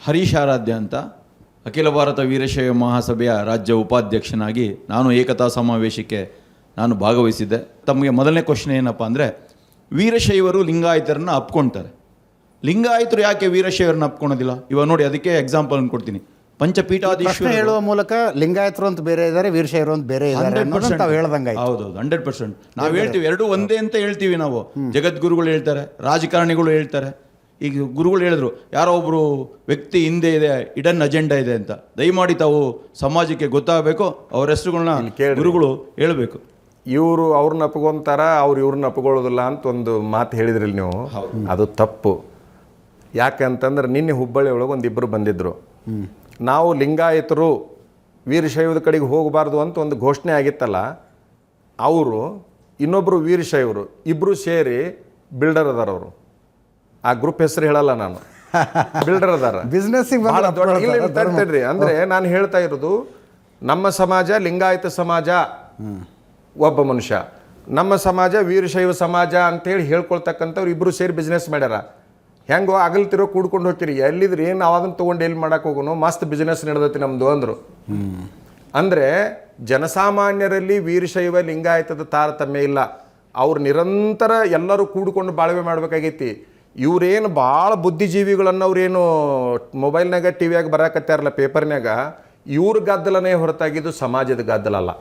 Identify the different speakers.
Speaker 1: ಹರೀಶ್ ಆರಾಧ್ಯ ಅಂತ, ಅಖಿಲ ಭಾರತ ವೀರಶೈವ ಮಹಾಸಭೆಯ ರಾಜ್ಯ ಉಪಾಧ್ಯಕ್ಷನಾಗಿ ನಾನು ಏಕತಾ ಸಮಾವೇಶಕ್ಕೆ ನಾನು ಭಾಗವಹಿಸಿದ್ದೆ. ತಮಗೆ ಮೊದಲನೇ ಕ್ವಶನ್ ಏನಪ್ಪ ಅಂದರೆ, ವೀರಶೈವರು ಲಿಂಗಾಯತರನ್ನ ಅಪ್ಕೊಳ್ತಾರೆ, ಲಿಂಗಾಯತರು ಯಾಕೆ ವೀರಶೈವರನ್ನ ಅಪ್ಕೊಳೋದಿಲ್ಲ? ಇವಾಗ ನೋಡಿ, ಅದಕ್ಕೆ ಎಕ್ಸಾಂಪಲ್ ಕೊಡ್ತೀನಿ. ಪಂಚಪೀಠಾಧೀಶ್ವರ
Speaker 2: ಹೇಳುವ ಮೂಲಕ ಲಿಂಗಾಯತರು ಅಂತ ಬೇರೆ ಇದ್ದಾರೆ, ವೀರಶೈವರು ಅಂತ ಬೇರೆ ಇದ್ದಾರೆ ತಾವು ಹೇಳ್ದಂಗೆ.
Speaker 1: ಹೌದು, 100%. ನಾವು ಹೇಳ್ತೀವಿ ಎರಡೂ ಒಂದೇ ಅಂತ ಹೇಳ್ತೀವಿ ನಾವು. ಜಗದ್ಗುರುಗಳು ಹೇಳ್ತಾರೆ, ರಾಜಕಾರಣಿಗಳು ಹೇಳ್ತಾರೆ. ಈಗ ಗುರುಗಳು ಹೇಳಿದ್ರು, ಯಾರೋ ಒಬ್ಬರು ವ್ಯಕ್ತಿ ಹಿಂದೆ ಇದೆ, ಇಡನ್ ಅಜೆಂಡಾ ಇದೆ ಅಂತ. ದಯಮಾಡಿ ತಾವು ಸಮಾಜಕ್ಕೆ ಗೊತ್ತಾಗಬೇಕು, ಅವ್ರ ಹೆಸರುಗಳನ್ನ ಗುರುಗಳು ಹೇಳಬೇಕು.
Speaker 3: ಇವರು ಅವ್ರನ್ನ ಅಪ್ಕೊಂತಾರ, ಅವ್ರು ಇವ್ರನ್ನ ಅಪ್ಕೊಳ್ಳೋದಿಲ್ಲ ಅಂತ ಒಂದು ಮಾತು ಹೇಳಿದ್ರಿ ನೀವು. ಅದು ತಪ್ಪು. ಯಾಕಂತಂದ್ರೆ ನಿನ್ನೆ ಹುಬ್ಬಳ್ಳಿ ಒಳಗೆ ಒಂದಿಬ್ಬರು ಬಂದಿದ್ದರು. ನಾವು ಲಿಂಗಾಯತರು ವೀರಶೈವದ ಕಡೆಗೆ ಹೋಗಬಾರ್ದು ಅಂತ ಒಂದು ಘೋಷಣೆ ಆಗಿತ್ತಲ್ಲ, ಅವರು ಇನ್ನೊಬ್ಬರು ವೀರಶೈವರು ಇಬ್ಬರು ಸೇರಿ ಬಿಲ್ಡರ್ ಅದಾರ. ಅವರು ಆ ಗ್ರೂಪ್ ಹೆಸರು ಹೇಳಲ್ಲ ನಾನು, ಬಿಲ್ಡರ್ ಅದಾರ. ತಡ್ರಿ, ಅಂದರೆ ನಾನು ಹೇಳ್ತಾ ಇರೋದು, ನಮ್ಮ ಸಮಾಜ ಲಿಂಗಾಯತ ಸಮಾಜ ಒಬ್ಬ ಮನುಷ್ಯ, ನಮ್ಮ ಸಮಾಜ ವೀರಶೈವ ಸಮಾಜ ಅಂತೇಳಿ ಹೇಳ್ಕೊಳ್ತಕ್ಕಂಥವ್ರು ಇಬ್ಬರು ಸೇರಿ ಬಿಸ್ನೆಸ್ ಮಾಡ್ಯಾರ. ಹೆಂಗೋ ಅಗಲ್ತಿರೋ ಕೂಡ್ಕೊಂಡು ಹೋಗ್ತೀರಿ, ಎಲ್ಲಿದ್ರಿ ನಾವು ಅದನ್ನು ತೊಗೊಂಡು ಎಲ್ಲಿ ಮಾಡಕ್ಕೆ ಹೋಗೋನು, ಮಸ್ತ್ ಬಿಸ್ನೆಸ್ ನಡೆದೈತಿ ನಮ್ಮದು ಅಂದರು. ಅಂದರೆ ಜನಸಾಮಾನ್ಯರಲ್ಲಿ ವೀರಶೈವ ಲಿಂಗಾಯತದ ತಾರತಮ್ಯ ಇಲ್ಲ. ಅವ್ರು ನಿರಂತರ ಎಲ್ಲರೂ ಕೂಡ್ಕೊಂಡು ಬಾಳ್ವೆ ಮಾಡಬೇಕಾಗೈತಿ. ಇವ್ರೇನು ಭಾಳ ಬುದ್ಧಿಜೀವಿಗಳನ್ನು ಅವ್ರೇನು ಮೊಬೈಲ್ನಾಗ ಟಿ ವಿಯಾಗ ಬರಾಕತ್ತಾರಲ್ಲ, ಪೇಪರ್ನಾಗ, ಇವ್ರ ಗದ್ದಲನೇ ಹೊರತಾಗಿದ್ದು ಸಮಾಜದ ಗದ್ದಲ ಅಲ್ಲ.